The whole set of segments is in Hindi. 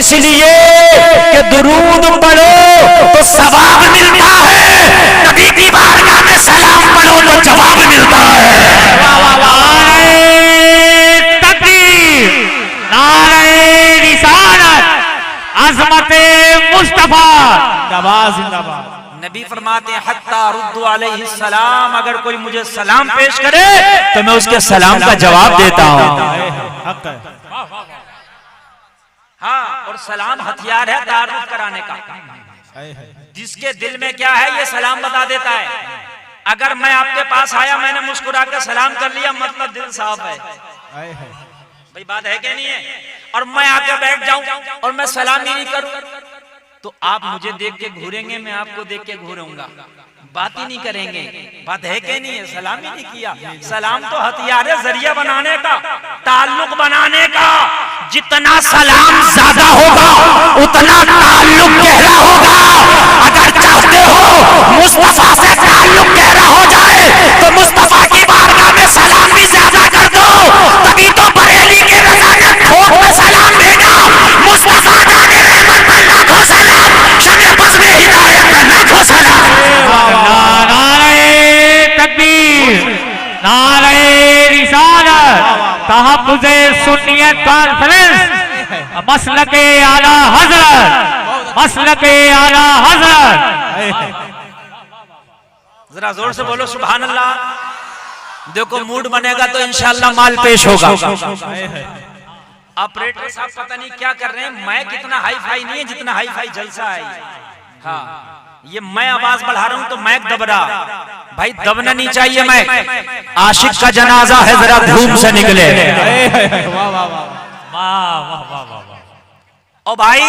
इसलिए कि दुरूद पढ़ो तो सवाब मिलता है, नबी की बारगाह में सलाम पढ़ो तो जवाब मिलता है। नारे तकबीर, नारे रिसालत, अज़मते मुस्तफा जिंदाबाद। नबी फरमाते हैं हत्ता रुद्दु अलैहि सलाम, अगर कोई मुझे सलाम पेश करे तो मैं उसके सलाम का जवाब देता हूँ। हाँ, और सलाम हथियार है तारुफ कराने का। जिसके दिल में क्या है ये सलाम बता देता है। अगर मैं आपके पास आया, मैंने मुस्कुरा कर सलाम कर लिया, मतलब दिल साफ है। भाई बात है क्या नहीं है? और मैं आके बैठ जाऊं और मैं सलाम ही नहीं करूं तो आप मुझे देख के घूरेंगे, मैं आपको देख के घूरूंगा, बात ही नहीं करेंगे। बात है क्या नहीं है? सलाम ही नहीं किया। सलाम तो हथियार है जरिया बनाने का, ताल्लुक बनाने का। जितना सलाम ज्यादा होगा उतना ताल्लुक गहरा होगा। अगर चाहते हो मुस्तफा से ताल्लुक गहरा हो जाए तो मुस्तफा की बारगाह में सलाम भी ज्यादा कर दो। तभी तो बरेली के रजा ने ठोक में सलाम भेजा। मुस्तफा जाने रहमत पर लाखों सलाम, शमे बस में हिदायत पर लाखों सलाम। नारे तकबीर, नारे रिसालत, तहफ्फुज़े सुन्नियत कॉन्फ्रेंस, मसलके आला हज़रत, मसलके आला हज़रत। जरा जोर से बोलो सुभान अल्लाह। देखो मूड बनेगा तो इंशाअल्लाह माल पेश होगा। ऑपरेटर साहब पता नहीं क्या कर रहे हैं, मैं कितना हाई फाई नहीं है जितना हाई फाई जलसा है। हाँ, ये मैं आवाज बढ़ा रहा हूं तो मैक दब रहा। भाई दबना नहीं चाहिए। मैं आशिक का जनाजा है, जरा धूम से निकले। ओ भाई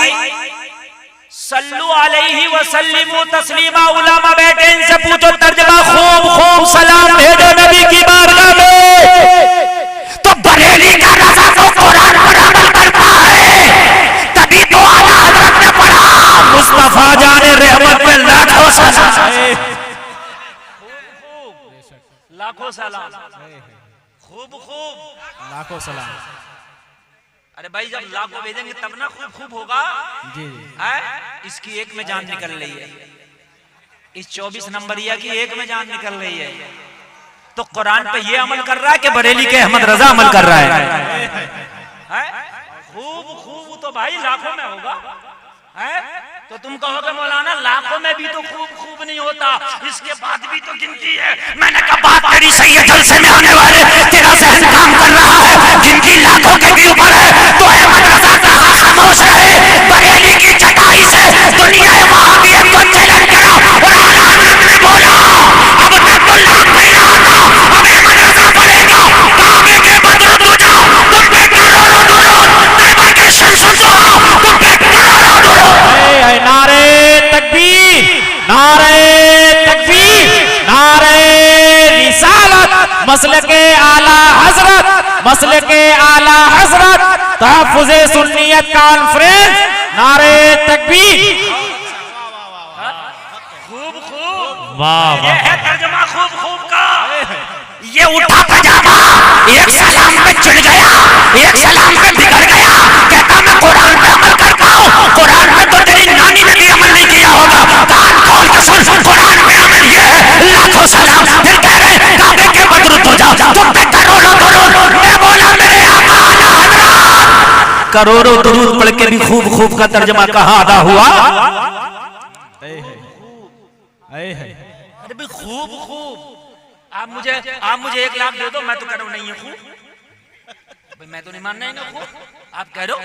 सल्लु अलैहि व सल्लिमु तस्लीमा। उलमा बैठे, इनसे पूछो तर्जुमा। खूब खूब सलाम भेजो नबी की बारगाह में। तो बरेली का रज़ा तो कुरान पर अमल करता है, तभी तो आला हज़रत ने पढ़ा मुस्तफा जाने रहमत पे लाखों सलाम। लाखों सलाम, खूब खूब लाखों सलाम। अरे भाई जब लाखों भेजेंगे तब ना खूब खूब होगा। जी है? इसकी एक में जान निकल रही है, इस 24 नंबरिया की एक में जान निकल रही है। तो कुरान पे ये अमल कर रहा है कि बरेली के अहमद रजा अमल कर रहा है? खूब खूब तो भाई लाखों में होगा। है? तो तुम कहोगे मौलाना लाखों में भी तो खूब खूब नहीं होता, इसके बाद भी तो गिनती है। मैंने कहा बात तेरी सही है, जलसे में आने वाले तेरा जहन काम कर रहा है। गिनती लाखों के भी ऊपर है तो अहमद रजा कहाँ खामोश रहे? बरेली की चटाई से दुनिया वहाबियत को चैलेंज करा और आला हज़रत ने बोला अब तक तो लाख नहीं रहा था, अब अहमद रजा पढ़ेगा। काबे के बदर तू जाओ, तुम पे करोड़ों दुरूद, तैबा के शम्स ज़ुहा, तुम पे करोड़ों दुरूद। नारे तकबीर, नारे तकबीर, नारे रिसालत, मसलके आला हज़रत, मसलके आला हज़रत, तहफ्फुज़े सुन्नियत कॉन्फ्रेंस। नारे तकबीर। खूब खूब, वाह ये है तर्जुमा खूब खूब का। ये उठा पजामा एक सलाम पे चढ़ गया, एक सलाम पे बिगड़ गया। कहता मैं कुरान पे अमल करता हूँ। कुरान पे तो तेरी नानी ने भी अमल नहीं किया होगा। कान खोल के सुन, कुरान पे अमल ये है लाखों सलाम। फिर कह रहे काबे के बदर तो जाओ, तुम पे करोड़ों दुरूद। मैं बोला मेरे आका आला हज़रत, करोड़ों दुरूद पढ़ के भी खूब खूब का तर्जुमा कहाँ अदा हुआ? अरे भाई खूब खूब। आप मुझे 1 लाख दे दो, मैं तो कह रहा हूं नहीं है खूब। भाई मैं तो नहीं मानना है ना खूब। आप कह रहे हो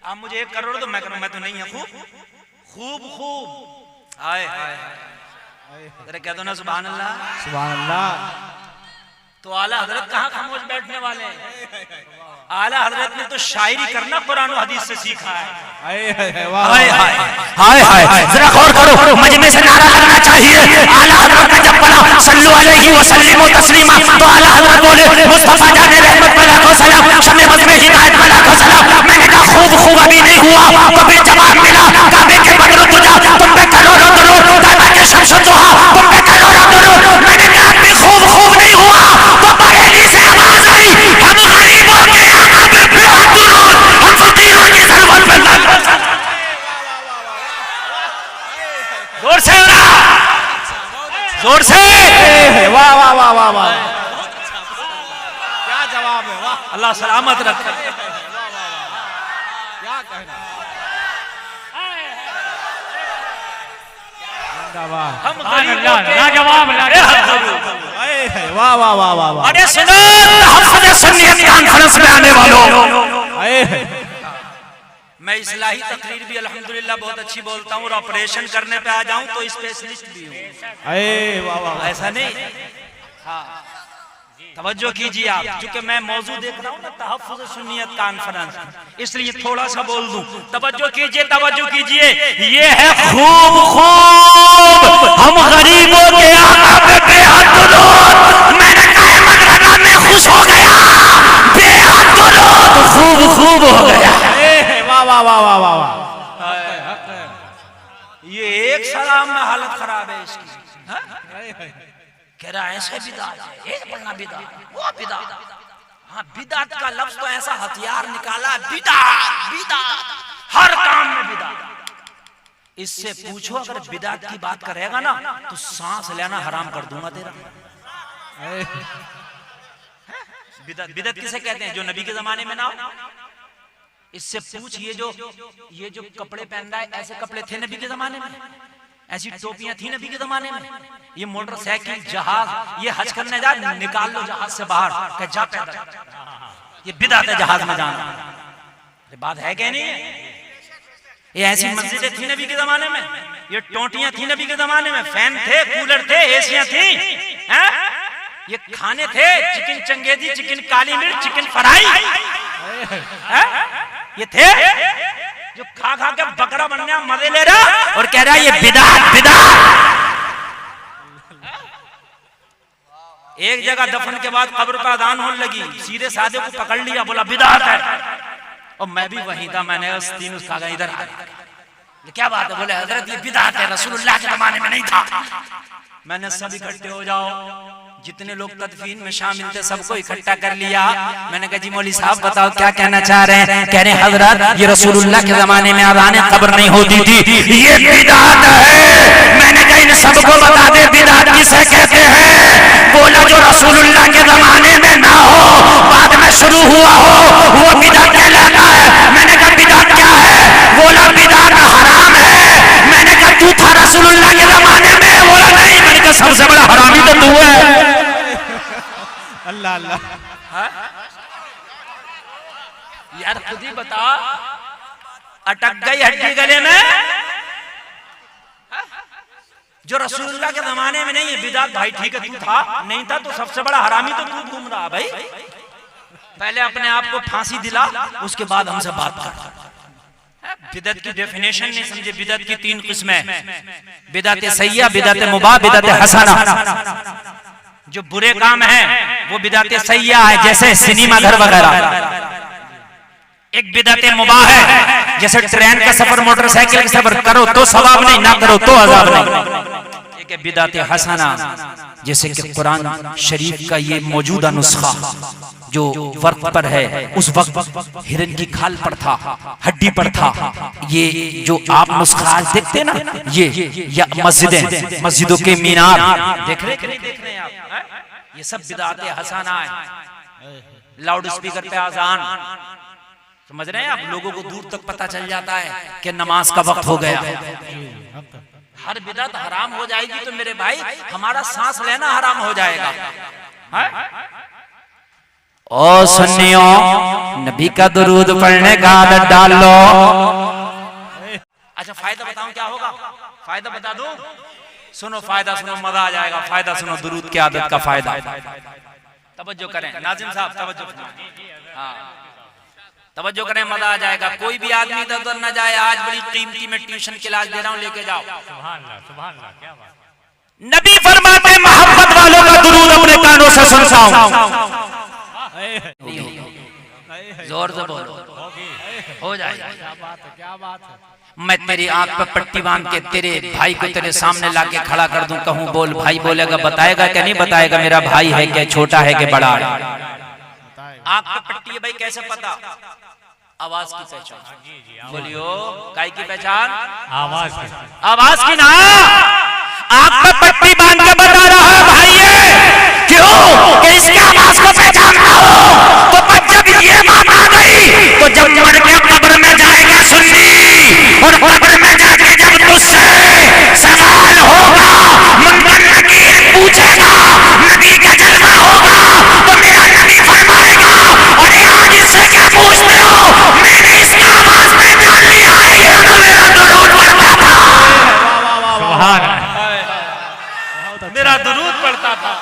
आप मुझे 1 करोड़ दो, मैं कह रहा हूं मैं तो नहीं है खूब। खूब खूब हाय हाय जरा कह दो ना सुभान अल्लाह। सुभान अल्लाह। तो आला हजरत कहाँ खामोश बैठने वाले हैं? आला हजरत ने तो शायरी करना कुरान और हदीस से सीखा है। हाय हाय जरा गौर करो, मजमे से नारा लगना चाहिए। आला हजरत ने जब पढ़ा सल्लु अलैहि व सल्लिमु तस्लीमा तो आला हजरत बोले मुस्तफा जाने रहमत पे लाखों सलाम, शमे बस में हिदायत पे लाखों सलाम। मैंने कहा खूब खूब अभी नहीं हुआ तो फिर जवाब मिला काबे के बदर तू जा, तुम पे करोड़ों दुरूद, तैबा के शम्स ज़ुहा, तुम पे करोड़ों दुरूद। मैंने कहा अभी खूब खूब नहीं हुआ तो बरेली से आवाज आई हम गरीबों के आका पे बेहद दुरूद, हम फकीरों की ज़रूरत पे लाखों अल्लाह सलामत रखे। क्या कहना, जिंदाबाद। हम गरीबों के लाजवाब, वाह वाह वाह वाह वाह। अरे सुनो सुन्नियत कॉन्फ्रेंस में आने वालों, मैं इस्लाही तकरीर भी अल्हम्दुलिल्लाह बहुत अच्छी बोलता हूँ और ऑपरेशन करने पे आ जाऊं तो स्पेशलिस्ट भी हूँ। वाह वाह, ऐसा नहीं, हाँ तवज्जो कीजिए आप, क्योंकि मैं मौजू देख रहा हूँ ना तहफ़्फ़ुज़ सुन्नियत कॉन्फ्रेंस, इसलिए थोड़ा सा बोल दूं। तवज्जो कीजिए, तवज्जो कीजिए। ये है खूब खूब हम गरीबों के आका पे बेहद दुरूद, मैंने क़यामत लगा में खुश हो गया, बेहद दुरूद खूब खूब हो गया। वाह वाह वाह वाह वाह वाह। ये एक सलाम में हालत खराब है इसकी। कह रहा ऐसे बिदात है, एक पढ़ना बिदात, वो बिदात। हाँ बिदात का लफ्ज तो ऐसा हथियार निकाला, बिदात बिदात, हर काम में बिदात। इससे पूछो अगर बिदात की बात करेगा ना तो सांस लेना हराम कर दूंगा तेरा। बिदात बिदात किसे कहते हैं? जो नबी के जमाने में ना हो। इससे पूछ, ये जो कपड़े पहन रहा है, ऐसे कपड़े थे नबी के जमाने में? ऐसी टोपियां थी नबी के जमाने में? ये मोटरसाइकिल, जहाज, ये हज करने जा, निकाल लो जहाज से बाहर, कह जा पैदल। ये बिदात है जहाज में जाना। ये बात है क्या नहीं है? ये ऐसी मस्जिदें थी नबी के जमाने में, ये टोटियां थी नबी के जमाने में, फैन थे, कूलर थे, एसियां थी, ये खाने थे, चिकन चंगेजी, चिकन काली मिर्च, चिकन फ्राई, ये थे जो खा खा के बकरा बनने मजे ले रहा और कह रहा है ये बिदात बिदात। एक जगह दफन के बाद कब्र पर अजान होने लगी, सीधे साधे को पकड़ लिया, बोला बिदात है। और मैं भी वहीं था, मैंने तीन उसका इधर, क्या बात है? बोले हजरत ये बिदात है, रसूलुल्लाह के जमाने में नहीं था। मैंने सब इकट्ठे हो जाओ, जितने लोग तदफीन में शामिल थे सबको इकट्ठा कर लिया। मैंने कहा जी मौली साहब बताओ क्या कहना चाह रहे हैं? कह रहे हजरत ये रसूलुल्लाह के जमाने में अज़ाने कब्र नहीं होती थी, ये बिदात है। मैंने कहा इन सबको बता दे बिदात किसे कहते हैं? बोला जो रसूलुल्लाह के जमाने में ना हो, बाद में शुरू हुआ हो, वो बिदात कहलाता है। मैंने कहा बिदात क्या है? बोला बिदात हराम है। मैंने कहा तू था रसूलुल्लाह के जमाने में? बोला नहीं। मैंने कहा सबसे बड़ा हरामी तो तू है। अल्लाह अल्लाह। यार खुद ही बता, अटक गई हड्डी गले में जो रसूलुल्लाह के जमाने में नहीं है बिदात। भाई ठीक है तू था, नहीं था तो सबसे बड़ा हरामी तो तू घूम रहा भाई। पहले अपने आप को फांसी दिला, उसके बाद हमसे बात कर। बिदअत की डेफिनेशन नहीं समझे। बिदअत की तीन किस्में, बिदअत सय्या, बिदअत मुबाह, बिदअत हसना। जो बुरे काम है वो बिदअत सय्या है, जैसे सिनेमा घर वगैरह। एक बिदअत मुबाह है, जैसे ट्रेन का सफर, मोटरसाइकिल का सफर, करो तो सवाब नहीं, ना करो तो अजाब नहीं। एक बिदअत हसना, जैसे कि कुरान शरीफ का ये मौजूदा नुस्खा जो वर्क पर है, उस वक्त हिरन की खाल पर था, हड्डी पर था। ये जो आप नुस्खा आज देखते ना, ये या मस्जिदें, मस्जिदों के मीनार देख रहे आप, ये सब बिदअत हसना है। लाउड स्पीकर पे आजान, समझ रहे हैं आप? लोगों को दूर तक पता चल जाता है कि नमाज का वक्त हो गया। हर बिदअत हराम हो जाएगी तो मेरे भाई हमारा सांस लेना हराम हो जाएगा। ओ सुन्नियों, नबी का दुरूद पढ़ने का आदत डाल लो। अच्छा फायदा बताऊं क्या होगा? फायदा बता दूं? सुनो फायदा, सुनो मजा आ जाएगा। फायदा सुनो, दुरूद की आदत का फायदा। तवज्जो करें नाज़िम साहब, तवज्जो। हाँ तवज्जो करें, मजा आ जाएगा। कोई भी आदमी इधर उधर न जाए। आज बड़ी कीमती में ट्यूशन क्लास दे रहा हूँ, लेके जाओ। नबी फरमाते मोहब्बत वालों का दुरूद अपने कानों से सुनता हूँ। जोर से बोलो, हो जाएगा। क्या बात है? मैं तेरी आंख पे पट्टी बांध के तेरे भाई को तेरे सामने लाके खड़ा कर दूं, कहूं बोल, भाई बोलेगा बताएगा क्या नहीं बताएगा? मेरा भाई है क्या, छोटा है क्या, बड़ा है? आंख पे पट्टी है भाई, कैसे पता? आवाज की पहचान। बोलियो काय की पहचान? आवाज की। आवाज की ना, आंख पे पट्टी बांध के बता रहा है भाई है। क्यों? कि इसकी आवाज को पहचानना हो तो जब ये तो जब मर के कब्र में जाएगा सुन्नी, और कब्र में जाके जब तुझसे सवाल होगा, मुनकर नकीर पूछेगा, नबी का जलवा होगा, तो मेरा नबी फरमाएगा, अरे आज इससे क्या पूछते हो, मैंने इसकी आवाज पहचान लिया है, ये तो मेरा दुरूद पढ़ता था। सुभान मेरा दुरूद पढ़ता था।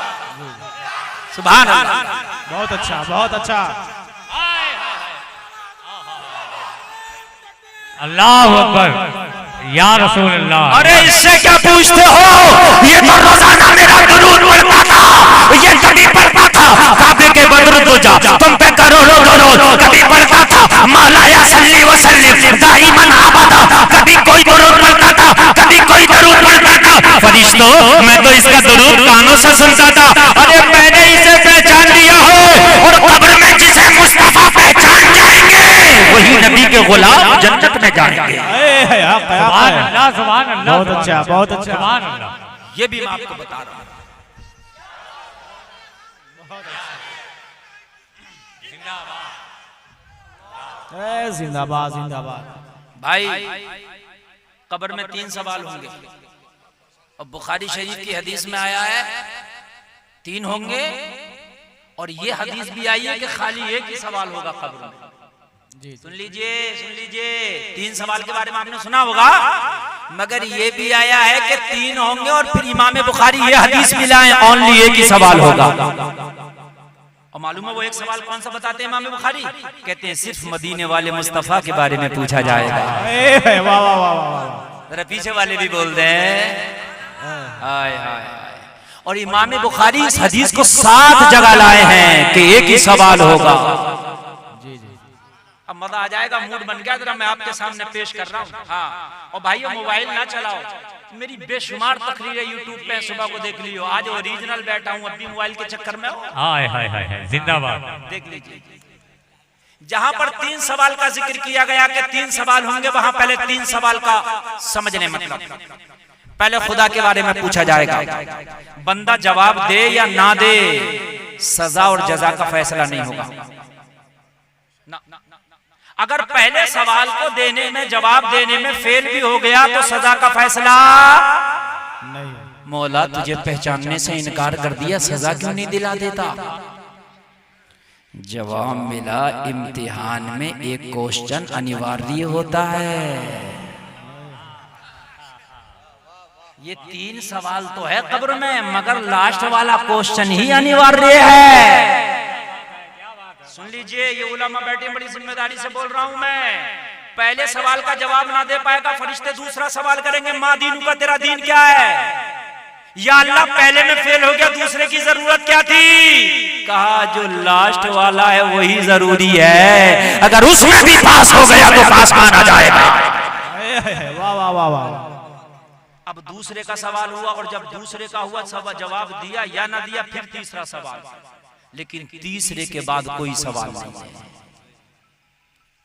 सुभान अल्लाह। बहुत अच्छा, बहुत अच्छा। अल्लाह अकबर या रसूल अल्लाह। अरे इससे क्या पूछते हो, ये तो रोजाना मेरा दुरूद पढ़ता था, ये कभी पढ़ता था काबे के बदर तो जा तुम पे करोड़ों दुरूद, कभी पढ़ता था मौलाया सल्ली व सल्लिम दाइमन अबदा, कभी कोई दुरूद पढ़ता था, कभी कोई दुरूद पढ़ता था। फरिश्तों, मैं तो इसका दुरूद कानों से सुनता था। अरे मैंने इसे पहचान लिया है, और कब्र में जिसे मुस्तफा पहचान जाएंगे वही नबी के गुलाम जन्नत में जाएंगे। सुभान अल्लाह, सुभान अल्लाह। बहुत अच्छा, बहुत अच्छा। सुभान अल्लाह। ये भी मैं आपको बता रहा हूं। जिंदाबाद, जिंदाबाद। भाई कब्र में 3 सवाल होंगे, और बुखारी शरीफ की हदीस में आया है 3 होंगे, और ये हदीस भी आई है कि खाली एक ही सवाल होगा कब्र में। सुन लीजिए, सुन लीजिए, 3 सवाल के बारे में आपने सुना होगा, मगर ये भी आया है कि 3 होंगे, और फिर इमाम बुखारी ये हदीस भी लाए ओनली एक ही सवाल होगा। और मालूम है वो एक सवाल कौन सा बताते हैं इमाम बुखारी? कहते हैं सिर्फ मदीने वाले मुस्तफा के बारे में पूछा जाएगा। वाह वाह वाह वाह। जरा पीछे वाले भी बोलते हैं हाय हाय। और इमाम बुखारी इस हदीस को 7 जगह लाए हैं कि एक ही सवाल होगा। अब मजा आ जाएगा, मूड बन गया, जरा मैं आपके सामने पेश कर रहा हूँ। हाँ, और भाइयों मोबाइल ना चलाओ, मेरी बेशुमार तकरीरें यूट्यूब पे सुबह को देख लियो। आज ओरिजिनल बैठा हूँ, अभी मोबाइल के चक्कर में हो। हाय हाय हाय, जिंदाबाद। देख लीजिए, जहां पर 3 सवाल का जिक्र किया गया कि 3 सवाल होंगे, वहां पहले 3 सवाल का समझने मतलब पहले खुदा के बारे में पूछा जाएगा। बंदा जवाब दे या ना दे, सजा और जजा का फैसला नहीं होगा। अगर पहले सवाल को देने में, जवाब देने में फेल भी हो गया तो सजा का फैसला नहीं। मौला तुझे पहचानने से इनकार कर दिया, सजा क्यों नहीं दिला देता? जवाब मिला, इम्तिहान में एक क्वेश्चन अनिवार्य होता है। ये 3 सवाल तो है कब्र में, मगर लास्ट वाला क्वेश्चन ही अनिवार्य है। सुन लीजिए, ये उलमा बैठे, बड़ी जिम्मेदारी से बोल रहा हूं मैं। पहले सवाल का जवाब ना दे पाएगा, फरिश्ते दूसरा सवाल करेंगे, माँ दीनू का, तेरा दीन क्या है? या अल्लाह पहले में फेल हो गया, दूसरे की जरूरत क्या थी? कहा जो लास्ट वाला है वही जरूरी है, अगर उसमें भी पास हो गया तो पास माना जाएगा। वाह वाह वाह वाह। अब दूसरे का सवाल हुआ, और जब दूसरे का हुआ जवाब दिया या ना दिया, फिर तीसरा सवाल, लेकिन तीसरे के बाद कोई सवाल नहीं है।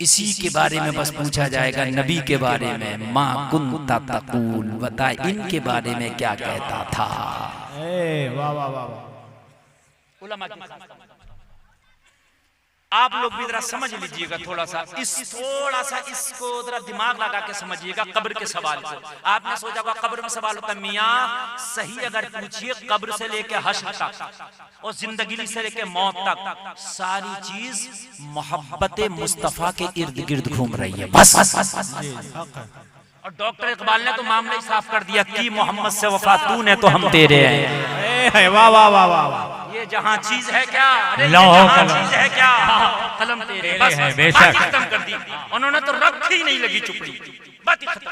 इसी के बारे में बस पूछा जाएगा, नबी के बारे में, माँ कुंता तकूल, बता इनके बारे में क्या कहता था। वाह वाह वाह। आप लोग भी जरा समझ लीजिएगा, थोड़ा सा इसको जरा दिमाग लगा के समझिएगा। कब्र के सवाल को आपने सोचा होगा कब्र में सवाल होता है, मियाँ सही अगर पूछिए, कब्र से लेके हश्र तक और जिंदगी से लेके मौत तक सारी चीज मोहब्बत मुस्तफा के इर्द गिर्द घूम रही है, बस। और डॉक्टर इकबाल ने तो मामला ही साफ कर दिया कि मोहम्मद से वफा तूने तो हम तेरे हैं। वाह वाह वाह वाह। ये जहाँ चीज है क्या, अरे जहाँ चीज है क्या, कलम तेरे, बस बात खत्म कर दी उन्होंने, तो रख ही नहीं लगी चुपड़ी, बात ही खत्म।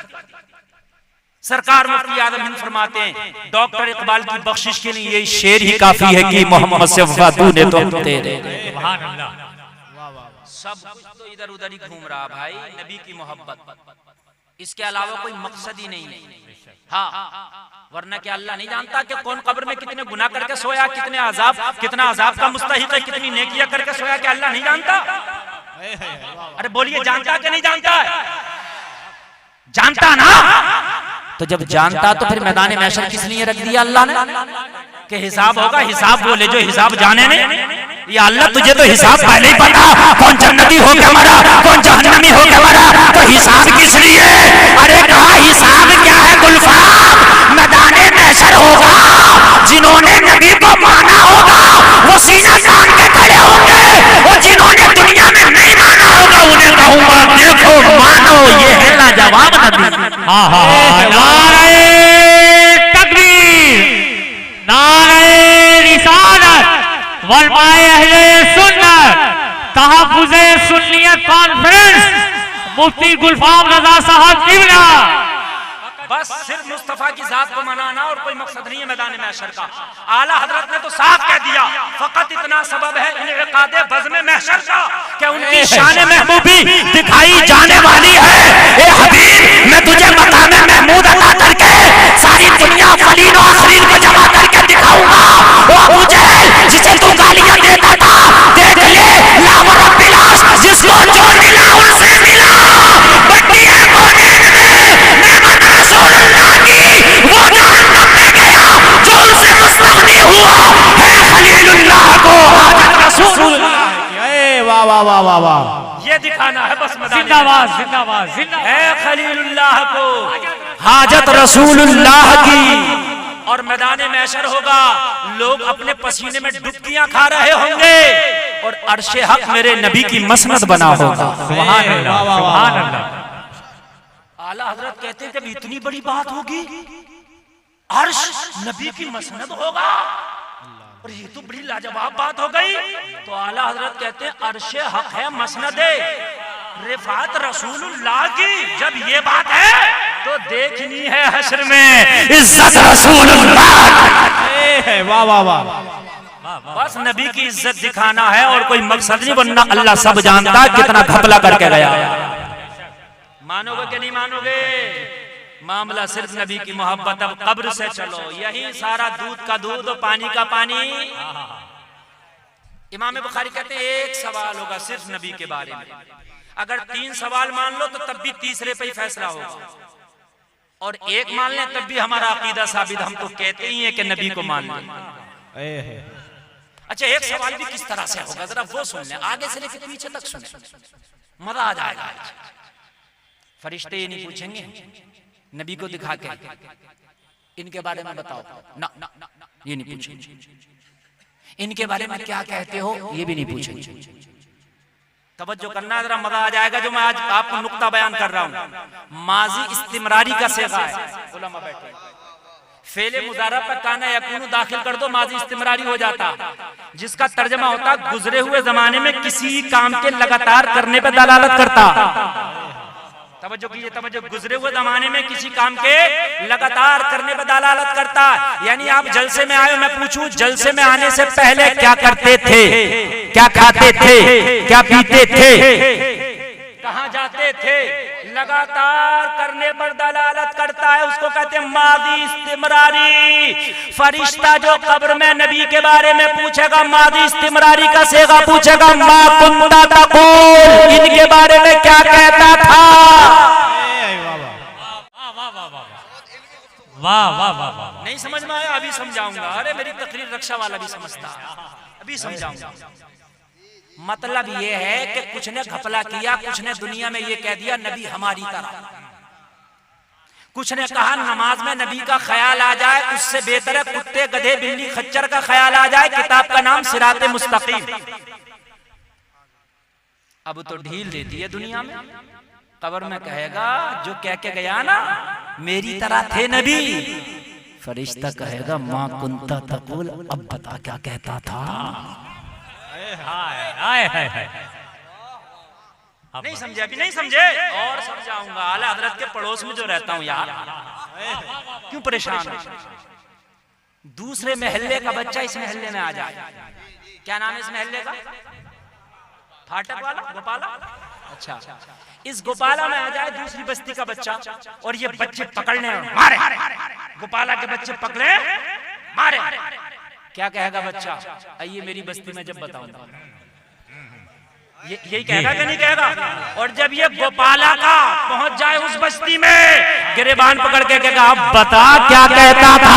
सरकार मुफ्ती आदम हिंद फरमाते हैं, डॉक्टर इकबाल की बख्शिश के लिए ये शेर ही काफी है कि मोहम्मद से वफा तूने तो हम तेरे। सुभान अल्लाह। सब तो इधर उधर ही घूम रहा भाई, नबी की मोहब्बत, इसके अलावा कोई मकसद ही नहीं है। हाँ, वरना क्या अल्लाह नहीं जानता कि कौन कब्र में कितने गुनाह करके सोया, कितना अजाब का मुस्तहिक है, कितनी नेकियां करके सोया, क्या अल्लाह नहीं जानता? अरे बोलिए, जानता कि नहीं जानता? जानता ना? तो जब जानता तो फिर मैदान महशर किस लिए रख दिया अल्लाह ने? कि हिसाब होगा, हिसाब बोले जो हिसाब जाने नहीं। या अल्लाह तुझे तो हिसाब पहले ही पता, कौन जन्नती हो के मरा, कौन जहन्नमी हो के मरा, तो हिसाब किस लिए? अरे कहा हिसाब क्या है गुलफाम, मैदाने महशर होगा, जिन्होंने नबी को माना होगा वो सीना तान के खड़े होंगे, और जिन्होंने दुनिया में नहीं माना होगा उन्हें कहूंगा देखो मानो, ये है लाजवाब नबी। हाँ हाँ नारे तकबीर, नारे रिसालत, वलमाए अहले सुन्नत, तहफ्फुज़े सुन्नियत कॉन्फ्रेंस, मुफ्ती गुलफाम रजा साहब किबला। बस सिर्फ मुस्तफा की जात को मनाना और कोई मकसद नहीं है मैदान महशर का। आला हजरत ने तो साफ कह दिया, फकत इतना सबब है इनइकादे बज़्म महशर का कि उनकी शान महबूबी दिखाई जाने वाली है। ए हबीब मैं तुझे मकाम महमूद अता करके सारी दुनिया फलीन और खलील को जमा करके दिखाऊंगा। वो अबू जहल जिसे तू गालियां देता था, देख ले लावा रब्बिल अर्श जिसको जो मिला उनसे मिला, बट्टी है कोने में मेहमान रसूलुल्लाह की, वो जहन्नम में गया जो उनसे मुस्तगनी हुआ है खलीलुल्लाह को हाजत रसूलुल्लाह। ए वाह वाह वाह वाह वाह, ये दिखाना है बस मैदान। जिंदाबाद जिंदाबाद जिंदाबाद है खलीलुल्लाह को हाजत रसूलुल्लाह की। और मैदान महशर होगा, लोग अपने पसीने में डुबकियां खा रहे होंगे और अर्शे हक मेरे नबी की मसनद बना होगा। सुभान अल्लाह सुभान अल्लाह। आला हजरत कहते हैं जब इतनी बड़ी बात होगी, अर्श नबी की मसनद होगा, और ये तो बड़ी लाजवाब बात हो गई। तो आला हजरत कहते हैं अर्शे हक है मसनद रिफात रसूलुल्लाह की। जब ये बात है तो देखनी है हश्र में इज्जत रसूलुल्लाह। वाह वाह वाह, बस नबी की इज्जत दिखाना है और कोई मकसद नहीं, वरना अल्लाह सब जानता है कितना घपला करके गया। मानोगे कि नहीं मानोगे? मामला सिर्फ नबी की मोहब्बत। अब कब्र से चलो, यही सारा दूध का दूध और पानी का पानी। इमाम बुखारी कहते हैं एक सवाल होगा सिर्फ नबी के बारे में, अगर 3 सवाल मान लो तो तब भी तीसरे पे ही फैसला होगा, और एक मान लें तब भी हमारा अकीदा साबित। हम तो कहते ही हैं कि नबी को मान लें। अच्छा एक सवाल भी किस तरह से होगा जरा वो सुन लें, आगे से लेकर पीछे तक सुने, मजा आ जाएगा। फरिश्ते ये नहीं पूछेंगे नबी को दिखा के इनके बारे में बताओ ना, ये नहीं पूछेंगे। इनके बारे में क्या कहते हो ये भी नहीं पूछेंगे। तवज्जो करना जरा, मजा आ जाएगा। जो मैं आज आपको नुक्ता बयान कर रहा हूं, माजी इस्तिमरारी का सेगा है। उलमा बैठे, फेले मुजारा पर काना यकूनु दाखिल कर दो, माजी इस्तिमरारी हो जाता, जिसका तर्जमा होता गुजरे हुए जमाने में किसी काम के लगातार करने पर दलालत करता। तवज्जो कीजिए, तवज्जो। गुजरे हुए जमाने में किसी काम के लगातार करने पर दलालत करता। यानी आप जलसे में आए, मैं पूछूं जलसे में आने से पहले क्या करते थे, क्या खाते थे, क्या पीते थे, कहां जाते थे, लगातार करने पर दलालत करता है। उसको कहते हैं मादी इस्तिमरारी। फरिश्ता जो कब्र में नबी के बारे में पूछेगा, मादी इस्तिमरारी का सेगा पूछेगा, मा कुंता तक़ूल, इनके बारे में क्या कहता था। वाह वाह वाह, नहीं समझ में आया? अभी समझाऊंगा। अरे मेरी तकरीर रक्षा वाला भी समझता है, अभी समझाऊंगा। मतलब ये है कि कुछ ने घपला किया, कुछ ने दुनिया में ये कह दिया नबी हमारी तरह, कुछ ने कहा नमाज में नबी का ख्याल आ जाए उससे बेहतर है कुत्ते गधे बिल्ली खच्चर का ख्याल आ जाए। किताब का नाम सिराते मुस्तकीम। अब तो ढील देती है दुनिया में, कब्र में कहेगा जो कह के गया ना मेरी तरह थे नबी, फरिश्ता कहेगा मां कुंता तक़ूल, अब बता क्या कहता था। नहीं समझे? अभी नहीं समझे? और समझाऊंगा। आला हजरत के पड़ोस में जो रहता हूं यार, क्यों परेशान हो? दूसरे महल्ले का बच्चा इस महल्ले में आ जाए, क्या नाम है इस महल्ले का? फाटक वाला, गोपाला। अच्छा, इस गोपाला में आ जाए दूसरी बस्ती का बच्चा, और ये बच्चे पकड़ने मारे, गोपाला के बच्चे पकड़े मारे, क्या कहेगा बच्चा? आइए मेरी बस्ती में जब बताऊंगा। यही कहेगा कि नहीं कहेगा? और जब ये गोपाला का पहुंच जाए उस बस्ती में, गिरेबान पकड़ के कहेगा अब बता क्या कहता था।